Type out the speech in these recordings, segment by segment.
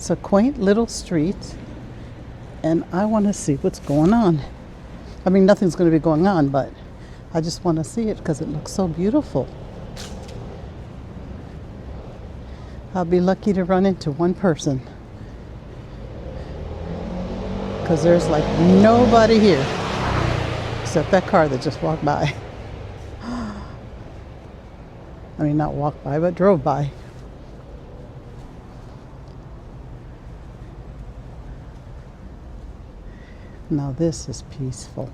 It's a quaint little street, and I want to see what's going on. I mean, nothing's going to be going on, but I just want to see it because it looks so beautiful. I'll be lucky to run into one person because there's like nobody here except that car that just walked by. I mean, not walked by, but drove by. Now this is peaceful.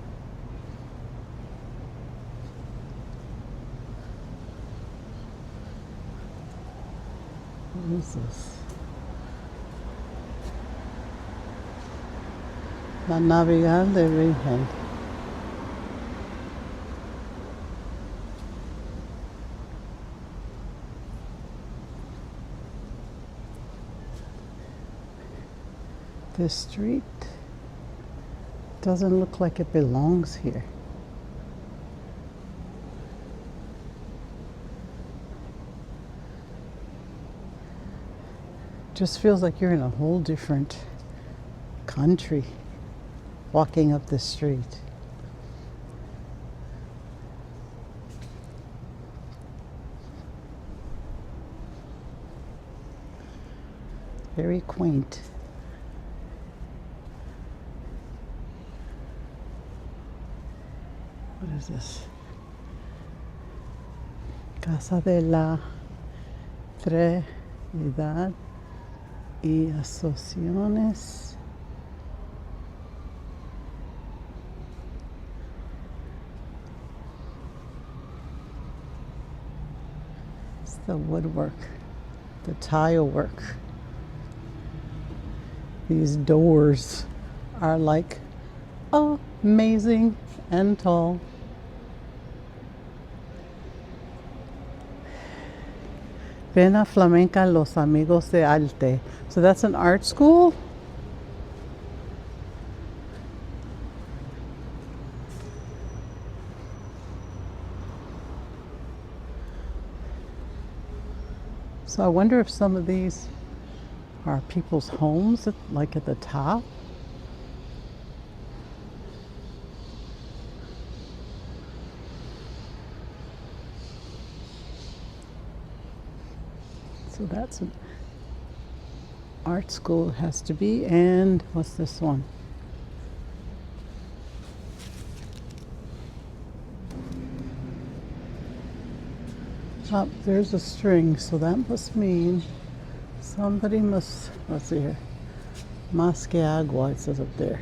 What is this? La Navidad de Virgen. This street doesn't look like it belongs here. Just feels like you're in a whole different country walking up this street. Very quaint. What is this? Casa de la Trinidad y Asociaciones. It's the woodwork, the tile work. These doors are like amazing and tall. Pena Flamenca Los Amigos de Arte. So that's an art school? So I wonder if some of these are people's homes, like at the top. So that's an art school, has to be. And what's this one? Oh, there's a string, so that must mean somebody must, let's see here, Más que agua, it says up there.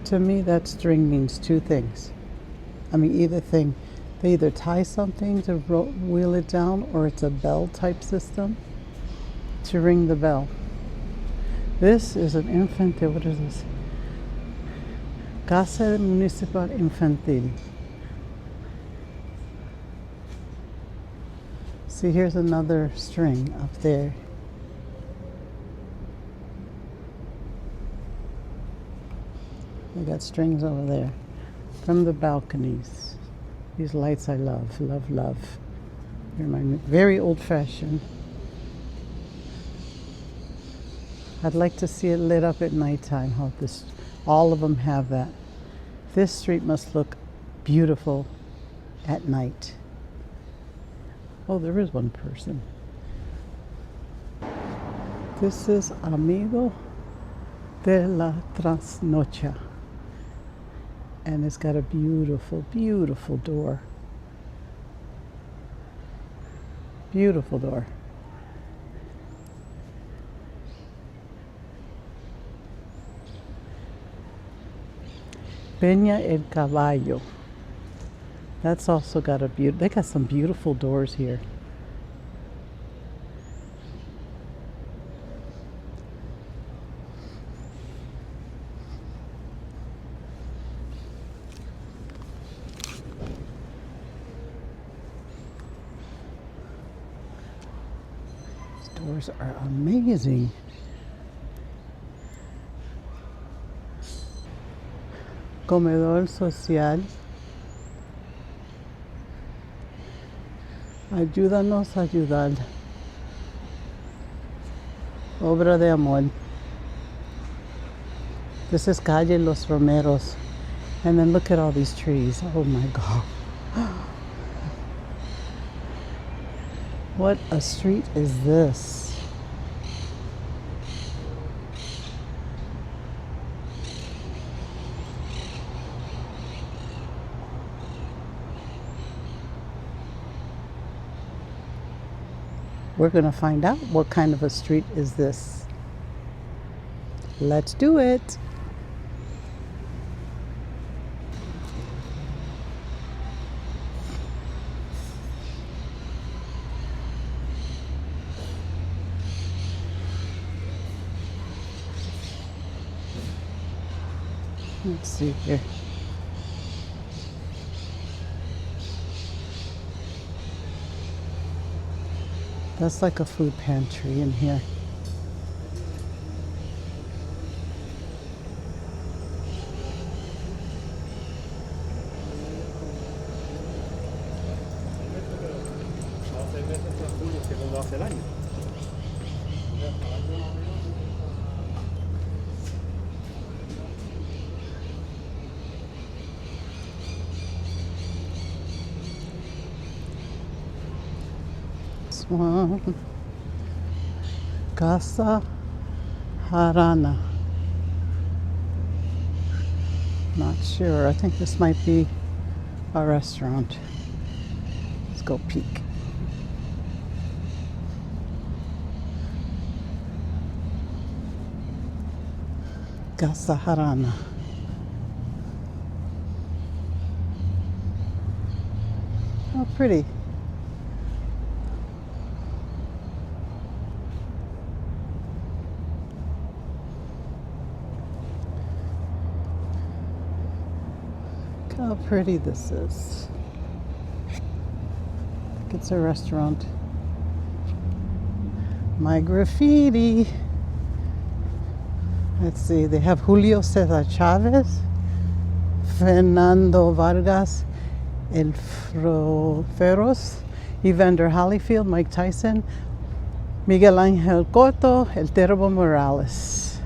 To me, that string means two things. I mean, they either tie something to wheel it down, or it's a bell type system to ring the bell. This is an infante, what is this? Casa Municipal Infantil. See, here's another string up there. They got strings over there from the balconies. These lights I love, love, love. They're very old-fashioned. I'd like to see it lit up at nighttime. How all of them have that. This street must look beautiful at night. Oh, there is one person. This is Amigo de la Trasnocha. And it's got a beautiful, beautiful door. Beautiful door. Peña el Caballo. That's also got a they got some beautiful doors here. These doors are amazing. Comedor social. Ayúdanos a ayudar. Obra de amor. This is Calle Los Romeros. And then look at all these trees. Oh my God. What a street is this? We're gonna find out what kind of a street is this. Let's do it. Let's see here. That's like a food pantry in here. This one. Casa Harana. Not sure. I think this might be a restaurant. Let's go peek. Casa Harana. How pretty. Look how pretty this is. I think it's a restaurant. My graffiti. Let's see, they have Julio Cesar Chavez, Fernando Vargas, El Feroz, Evander Holyfield, Mike Tyson, Miguel Angel Cotto, El Terrible Morales.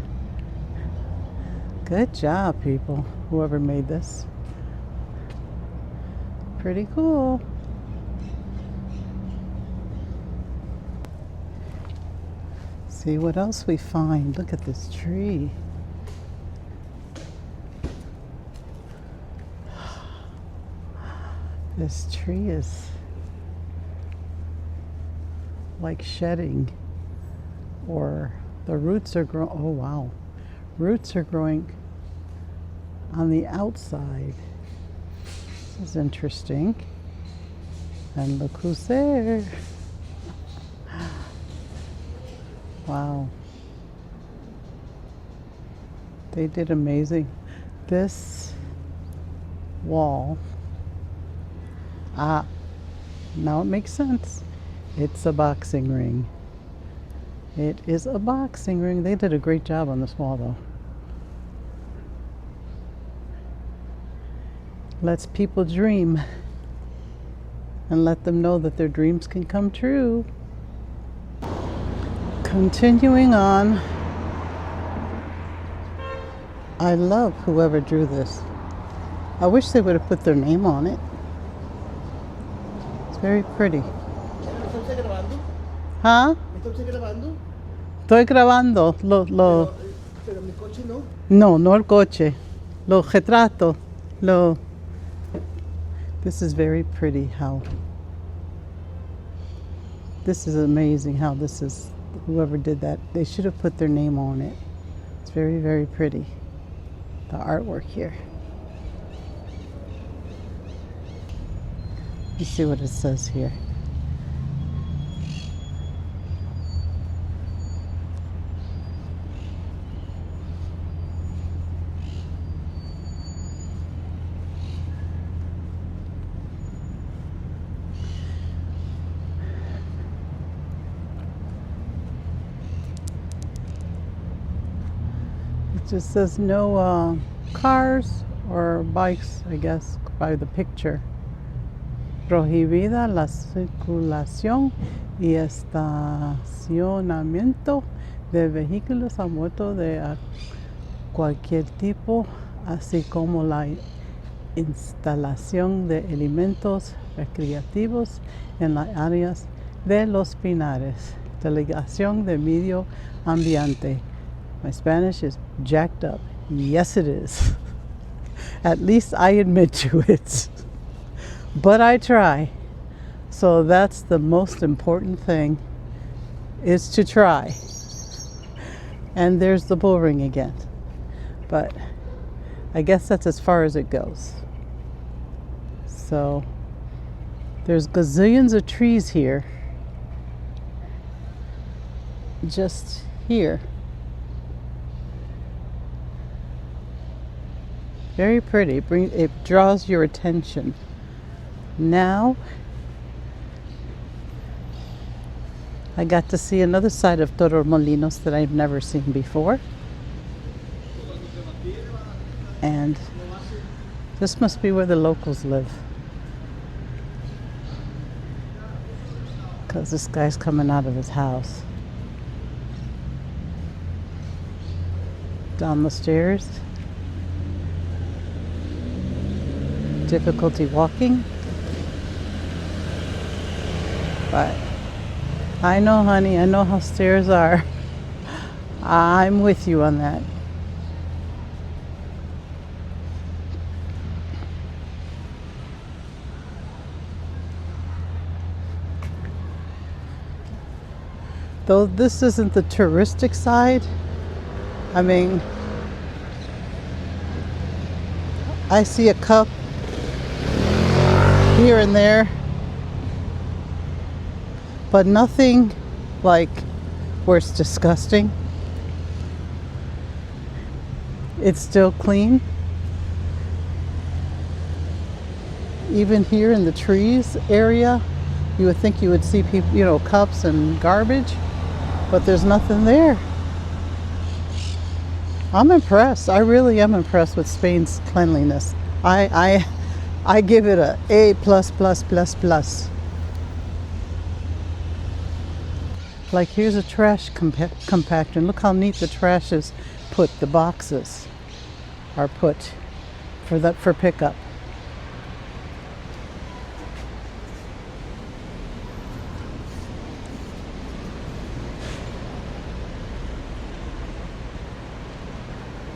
Good job, people, whoever made this. Pretty cool. See what else we find. Look at this tree. This tree is like shedding, or the roots are growing. Oh wow, roots are growing on the outside. This is interesting. And look who's there. Wow. They did amazing. This wall, now it makes sense. It's a boxing ring. It is a boxing ring. They did a great job on this wall though. Lets people dream and let them know that their dreams can come true. Continuing on, I love whoever drew this. I wish they would have put their name on it. It's very pretty. ¿Ah? Estoy grabando. Pero mi coche no. No, no el coche. Los retratos. This is very pretty how. This is amazing how this is. Whoever did that, they should have put their name on it. It's very, very pretty. The artwork here. Let's see what it says here. It just says no cars or bikes, I guess, by the picture. prohibida la circulación y estacionamiento de vehículos a motor de cualquier tipo, así como la instalación de elementos recreativos en las áreas de los pinares. Delegación de Medio Ambiente. My Spanish is jacked up. Yes, it is. At least I admit to it. But I try. So that's the most important thing, is to try. And there's the bull ring again. But I guess that's as far as it goes. So there's gazillions of trees here. Just here. Very pretty. It draws your attention. Now I got to see another side of Torremolinos that I've never seen before. And this must be where the locals live, because this guy's coming out of his house. Down the stairs. Difficulty walking. But I know, honey, I know how stairs are. I'm with you on that. Though this isn't the touristic side, I mean, I see a cup here and there, but nothing like where it's disgusting. It's still clean. Even here in the trees area, you would think you would see people, you know, cups and garbage, but there's nothing there. I'm impressed. I really am impressed with Spain's cleanliness. I give it a A++++. Like, here's a trash compactor. And look how neat the trash is put. The boxes are put for pickup.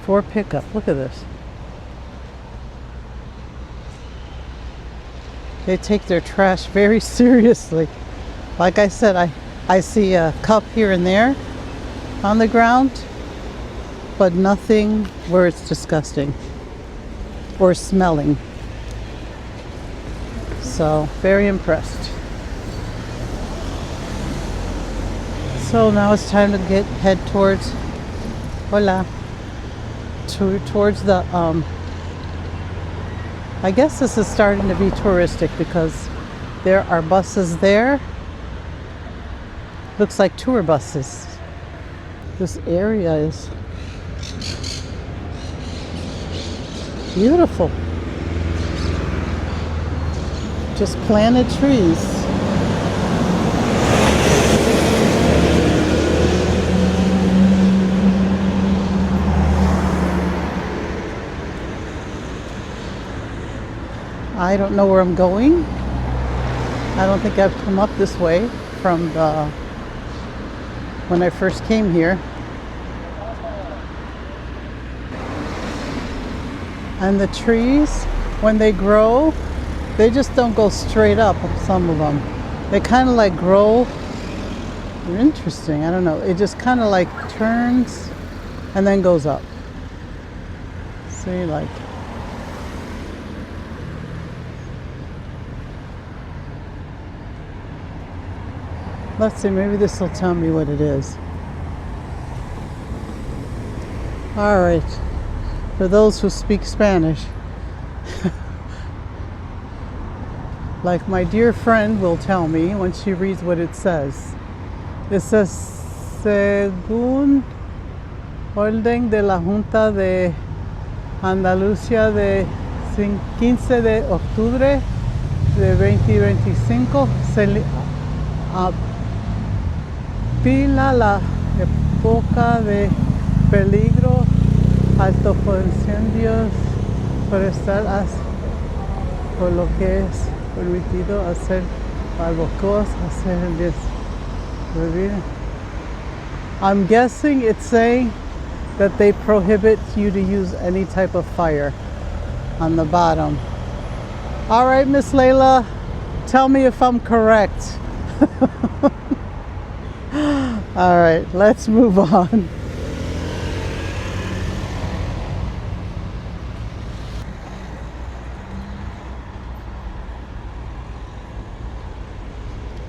For pickup. Look at this. They take their trash very seriously. Like I said, I see a cup here and there on the ground, but nothing where it's disgusting or smelling. So, very impressed. So now it's time to head towards towards the I guess this is starting to be touristic because there are buses there. Looks like tour buses. This area is beautiful. Just planted trees. I don't know where I'm going. I don't think I've come up this way from when I first came here. And the trees, when they grow, they just don't go straight up, some of them. They kind of like grow. They're interesting. I don't know. It just kind of like turns and then goes up. See, like. Let's see, maybe this will tell me what it is. All right, for those who speak Spanish, like my dear friend will tell me when she reads what it says. It says, según orden de la Junta de Andalucía de 15 de octubre de 2025 se apila la época de peligro alto por incendios forestales, por lo que es permitido hacer barbacoas, hacer vivir. I'm guessing it's saying that they prohibit you to use any type of fire on the bottom. All right, Miss Layla, tell me if I'm correct. All right, let's move on.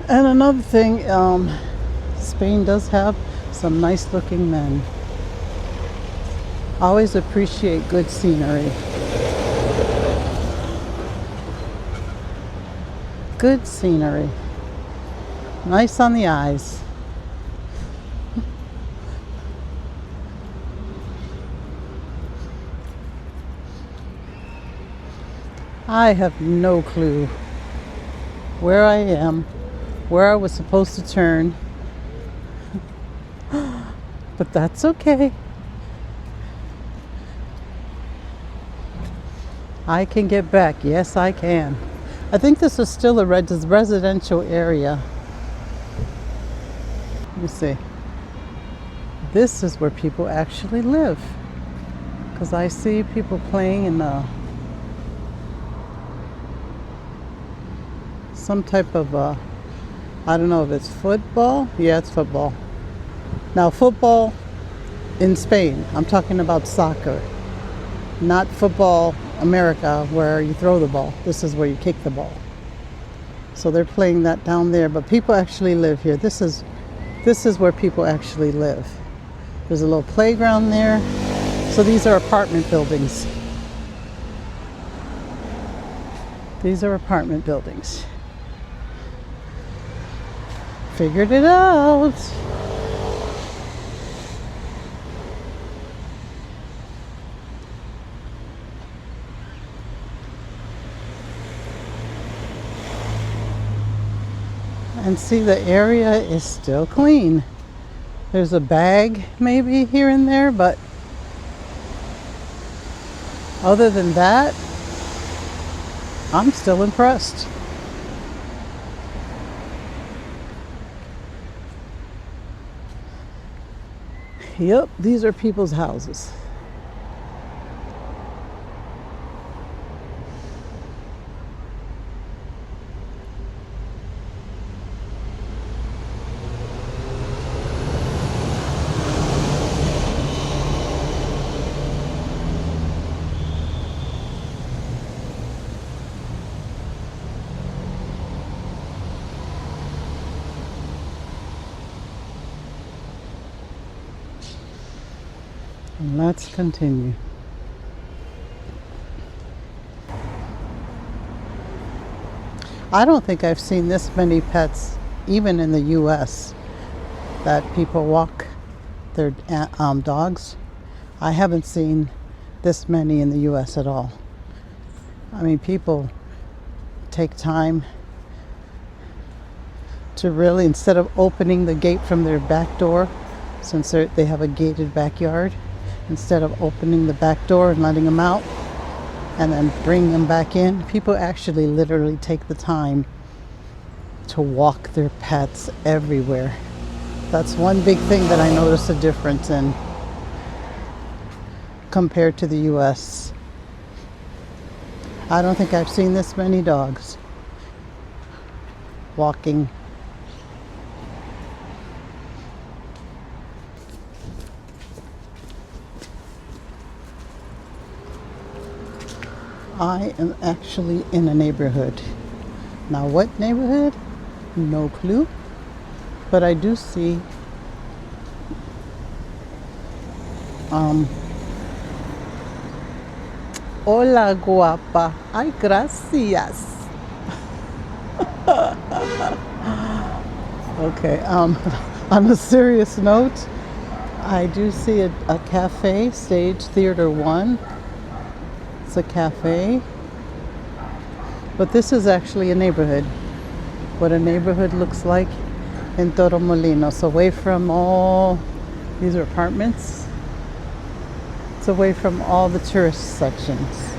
And another thing, Spain does have some nice looking men. Always appreciate good scenery. Good scenery. Nice on the eyes. I have no clue where I am, where I was supposed to turn, but that's okay. I can get back. Yes, I can. I think this is still a residential area. Let me see. This is where people actually live, because I see people playing in some type of I don't know if it's football. Yeah, it's football. Now, football in Spain, I'm talking about soccer, not football America where you throw the ball. This is where you kick the ball. So they're playing that down there, but people actually live here. This is where people actually live. There's a little playground there. So these are apartment buildings. These are apartment buildings. Figured it out. And see, the area is still clean. There's a bag maybe here and there, but other than that, I'm still impressed. Yep, these are people's houses. And let's continue. I don't think I've seen this many pets, even in the US, that people walk their dogs. I haven't seen this many in the US at all. I mean, people take time to really, instead of opening the gate from their back door, since they have a gated backyard, instead of opening the back door and letting them out and then bring them back in, people actually literally take the time to walk their pets everywhere. That's one big thing that I notice a difference in compared to the US. I don't think I've seen this many dogs walking. I am actually in a neighborhood. Now, what neighborhood? No clue. But I do see hola guapa. Ay, gracias. Okay, on a serious note, I do see a cafe, Stage Theater 1. It's a cafe. But this is actually a neighborhood. What a neighborhood looks like in Torremolinos, away from all these are apartments. It's away from all the tourist sections.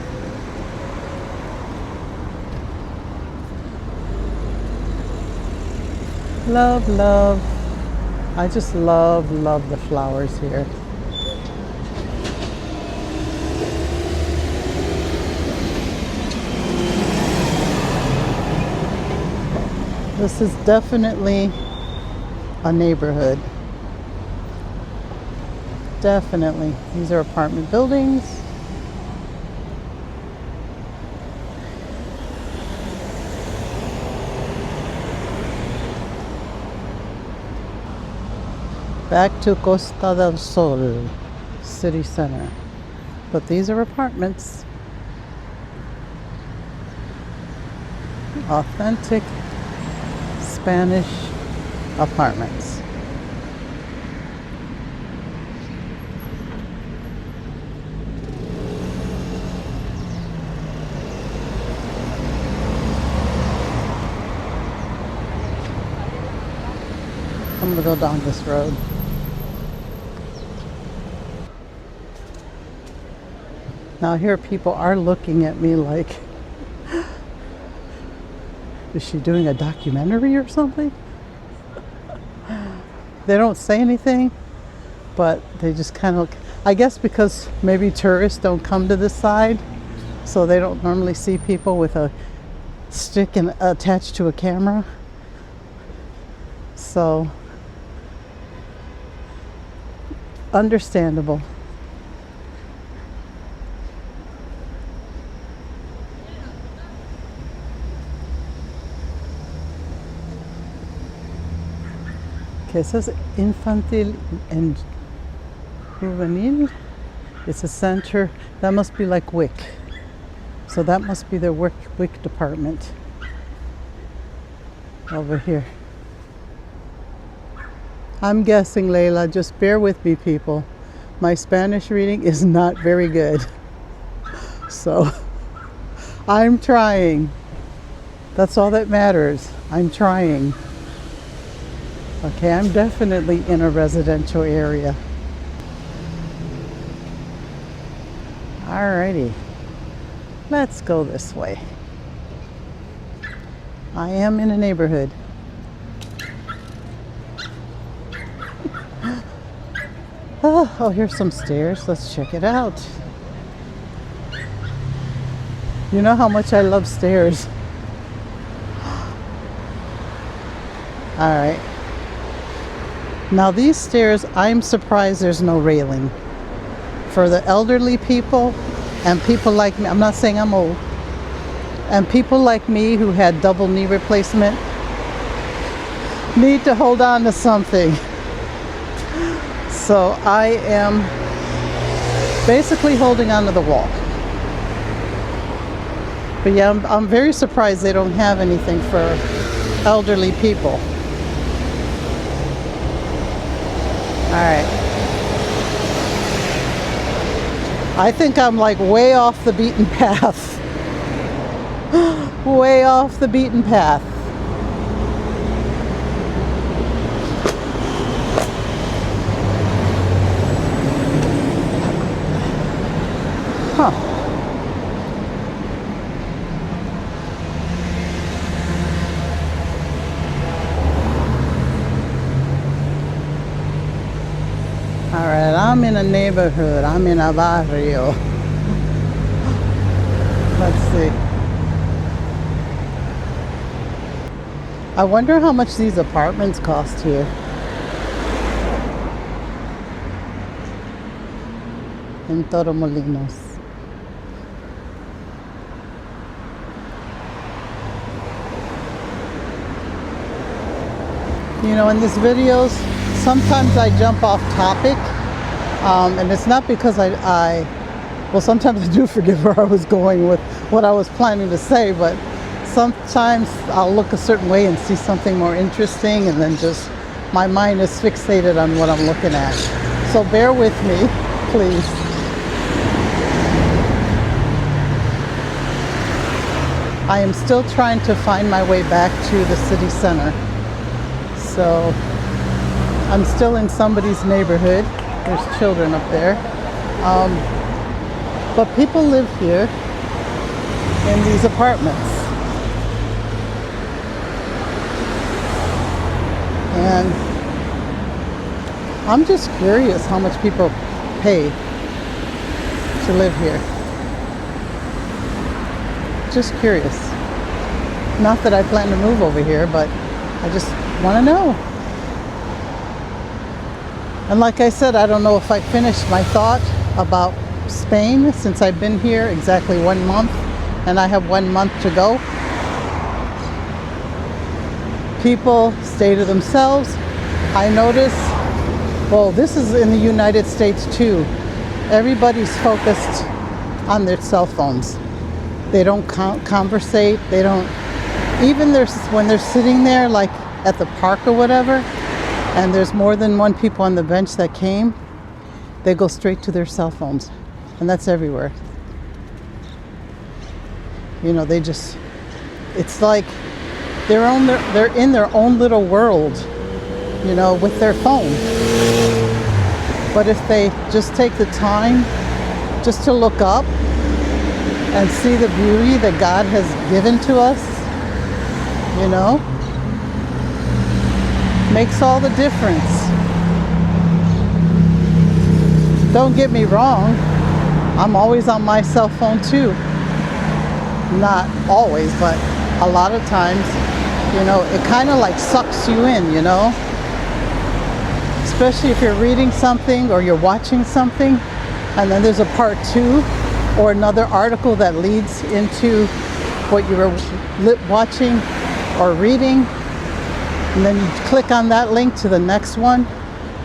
Love, love. I just love, love the flowers here. This is definitely a neighborhood. Definitely. These are apartment buildings. Back to Costa del Sol city center. But these are apartments. Authentic Spanish apartments. I'm gonna go down this road. Now here people are looking at me like, is she doing a documentary or something? They don't say anything, but they just kind of, I guess because maybe tourists don't come to this side, so they don't normally see people with a stick and attached to a camera. So, understandable. Okay, it says infantil and juvenil. It's a center. That must be like WIC. So that must be their WIC department over here. I'm guessing, Layla. Just bear with me, people. My Spanish reading is not very good. So I'm trying. That's all that matters. I'm trying. Okay, I'm definitely in a residential area. Alrighty, let's go this way. I am in a neighborhood. Oh, here's some stairs. Let's check it out. You know how much I love stairs. Alright. Now these stairs, I'm surprised there's no railing. For the elderly people and people like me, I'm not saying I'm old, and people like me who had double knee replacement need to hold on to something. So I am basically holding onto the wall. But yeah, I'm very surprised they don't have anything for elderly people. Alright. I think I'm like way off the beaten path. Way off the beaten path. Huh. Alright, I'm in a neighborhood. I'm in a barrio. Let's see. I wonder how much these apartments cost here. In Torremolinos. You know, in these videos, sometimes I jump off topic, and it's not because well, sometimes I do forget where I was going with what I was planning to say, but sometimes I'll look a certain way and see something more interesting, and then just my mind is fixated on what I'm looking at. So bear with me, please. I am still trying to find my way back to the city center. So I'm still in somebody's neighborhood. There's children up there. But people live here in these apartments. And I'm just curious how much people pay to live here. Just curious. Not that I plan to move over here, but I just want to know. And like I said, I don't know if I finished my thought about Spain since I've been here exactly 1 month and I have 1 month to go. People stay to themselves. I notice, well, this is in the United States too. Everybody's focused on their cell phones. They don't conversate. They don't, even when they're sitting there like at the park or whatever, and there's more than one people on the bench that came, they go straight to their cell phones. And that's everywhere. You know, they just, it's like they're in their own little world, you know, with their phone. But if they just take the time just to look up and see the beauty that God has given to us, you know, makes all the difference. Don't get me wrong, I'm always on my cell phone too. Not always, but a lot of times, you know, it kind of like sucks you in, you know, especially if you're reading something or you're watching something and then there's a part 2 or another article that leads into what you were watching or reading, and then you click on that link to the next one,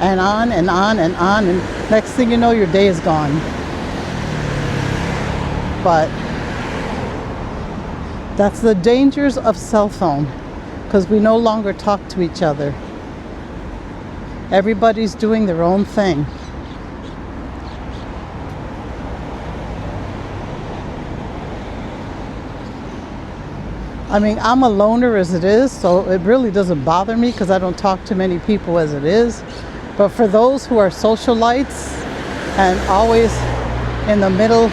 and on and on and on, and next thing you know, your day is gone. But that's the dangers of cell phone, because we no longer talk to each other. Everybody's doing their own thing. I mean, I'm a loner as it is, so it really doesn't bother me because I don't talk to many people as it is. But for those who are socialites and always in the middle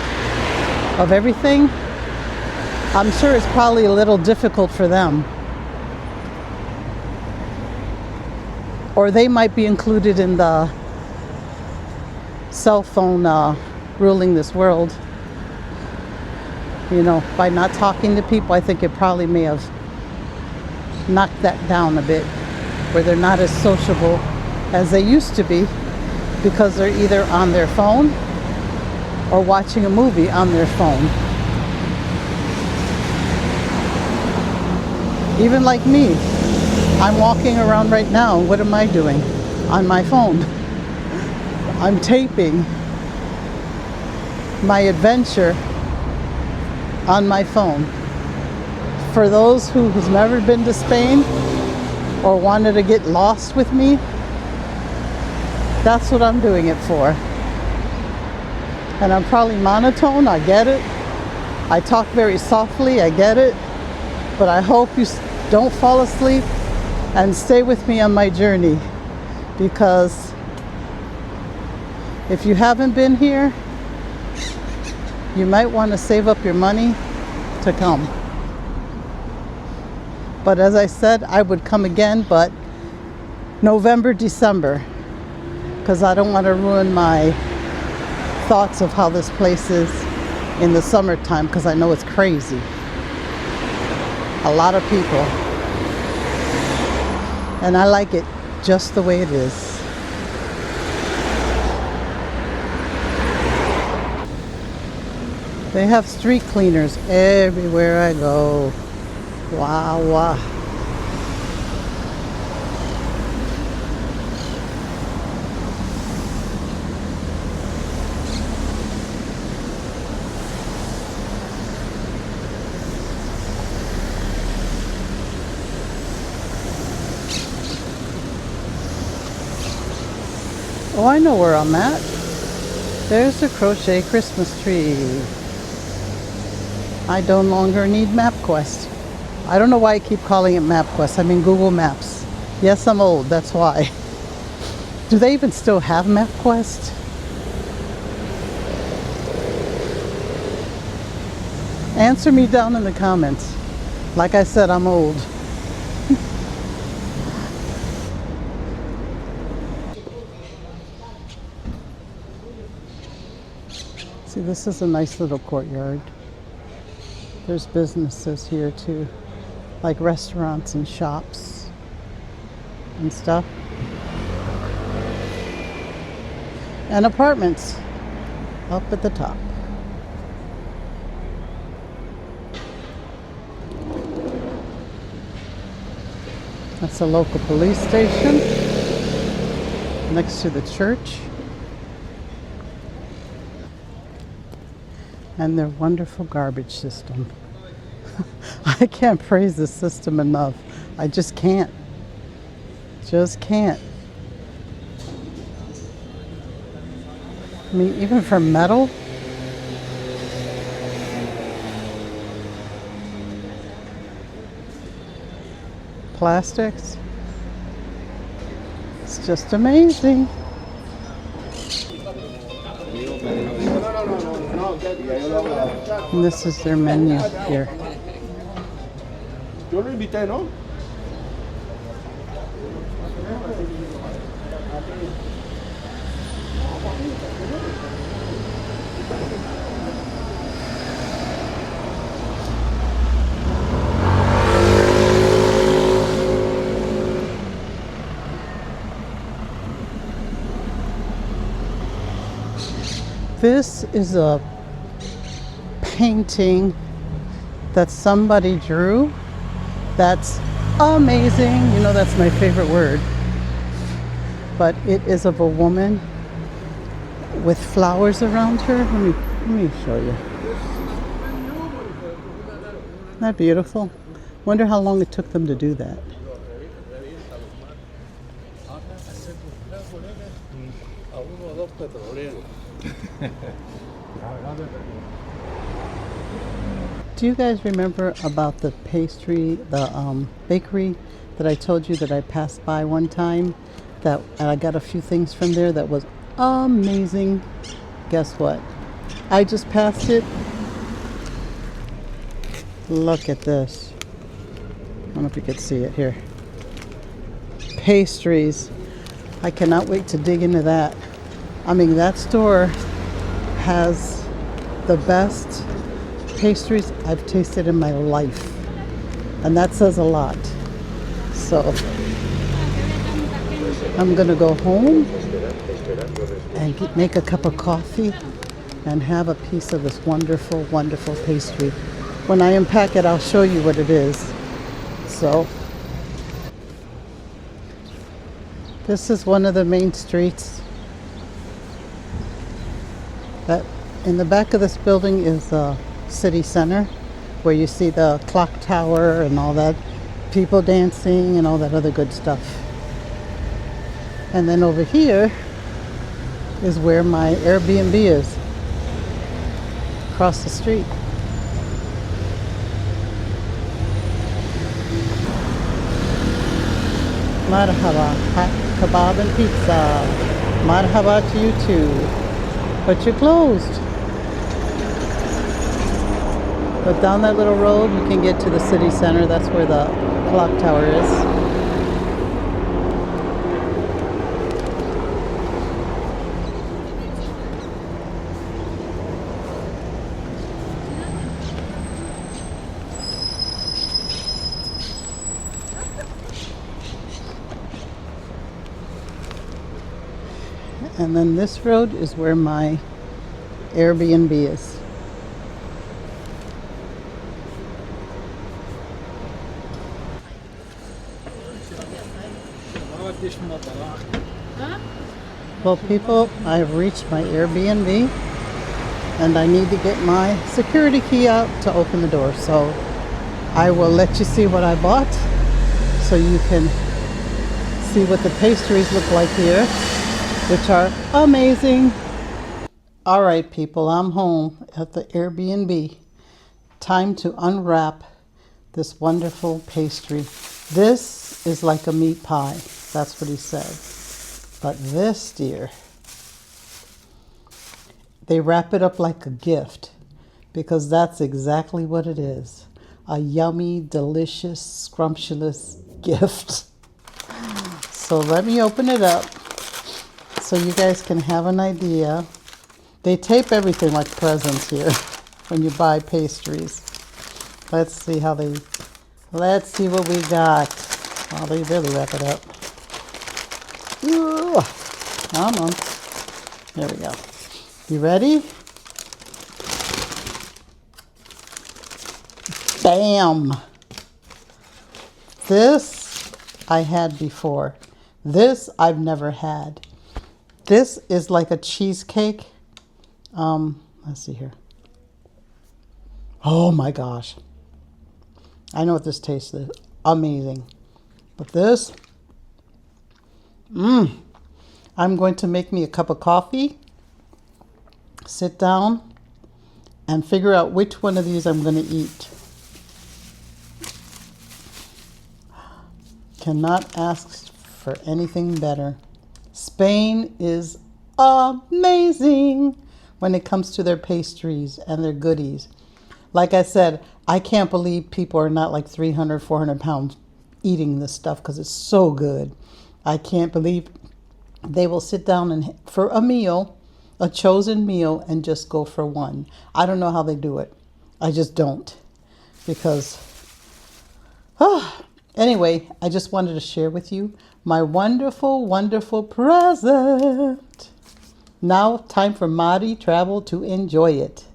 of everything, I'm sure it's probably a little difficult for them. Or they might be included in the cell phone ruling this world. You know, by not talking to people, I think it probably may have knocked that down a bit, where they're not as sociable as they used to be because they're either on their phone or watching a movie on their phone. Even like me, I'm walking around right now. What am I doing? On my phone. I'm taping my adventure on my phone. For those who's never been to Spain or wanted to get lost with me, that's what I'm doing it for. And I'm probably monotone, I get it. I talk very softly, I get it. But I hope you don't fall asleep and stay with me on my journey, because if you haven't been here, you might want to save up your money to come. But as I said, I would come again, but November, December, because I don't want to ruin my thoughts of how this place is in the summertime, because I know it's crazy. A lot of people. And I like it just the way it is. They have street cleaners everywhere I go. Wow, wow. Oh, I know where I'm at. There's the crochet Christmas tree. I no longer need MapQuest. I don't know why I keep calling it MapQuest. I mean Google Maps. Yes, I'm old, that's why. Do they even still have MapQuest? Answer me down in the comments. Like I said, I'm old. See, this is a nice little courtyard. There's businesses here too, like restaurants and shops and stuff. And apartments up at the top. That's a local police station next to the church. And their wonderful garbage system. I can't praise this system enough. I just can't. Just can't. I mean, even for metal. Plastics. It's just amazing. And this is their menu here. Yo lo invité, ¿no? This is a painting that somebody drew. That's amazing. You know, that's my favorite word. But it is of a woman with flowers around her. Let me show you. Isn't that beautiful? Wonder how long it took them to do that. Do you guys remember about the pastry, the bakery that I told you that I passed by one time? And I got a few things from there that was amazing. Guess what? I just passed it. Look at this. I don't know if you could see it here. Pastries. I cannot wait to dig into that. I mean, that store has the best pastries I've tasted in my life. And that says a lot. So I'm gonna go home and make a cup of coffee and have a piece of this wonderful, wonderful pastry. When I unpack it, I'll show you what it is. So this is one of the main streets. That in the back of this building is the city center, where you see the clock tower and all that, people dancing and all that other good stuff. And then over here is where my Airbnb is, across the street. Marhaba, hot kebab and pizza. Marhaba to you too. But you're closed. But down that little road, you can get to the city center. That's where the clock tower is. And then this road is where my Airbnb is. Well, people, I've reached my Airbnb and I need to get my security key out to open the door. So I will let you see what I bought so you can see what the pastries look like here, which are amazing. All right, people, I'm home at the Airbnb. time to unwrap this wonderful pastry. This is like a meat pie. That's what he said. But this, dear, they wrap it up like a gift, because that's exactly what it is. A yummy, delicious, scrumptious gift. So let me open it up so you guys can have an idea. They tape everything like presents here when you buy pastries. Let's see what we got. Oh, they really wrap it up. Ooh, come on. There we go. You ready? Bam! This I had before. This I've never had. This is like a cheesecake. Let's see here. Oh my gosh. I know what this tastes like. Amazing. But this, I'm going to make me a cup of coffee, sit down, and figure out which one of these I'm going to eat. Cannot ask for anything better. Spain is amazing when it comes to their pastries and their goodies. Like I said, I can't believe people are not like 300, 400 pounds eating this stuff because it's so good. I can't believe they will sit down and for a meal, a chosen meal, and just go for one. I don't know how they do it. I just don't. Because, anyway, I just wanted to share with you my wonderful, wonderful present. Now, time for Mari travel to enjoy it.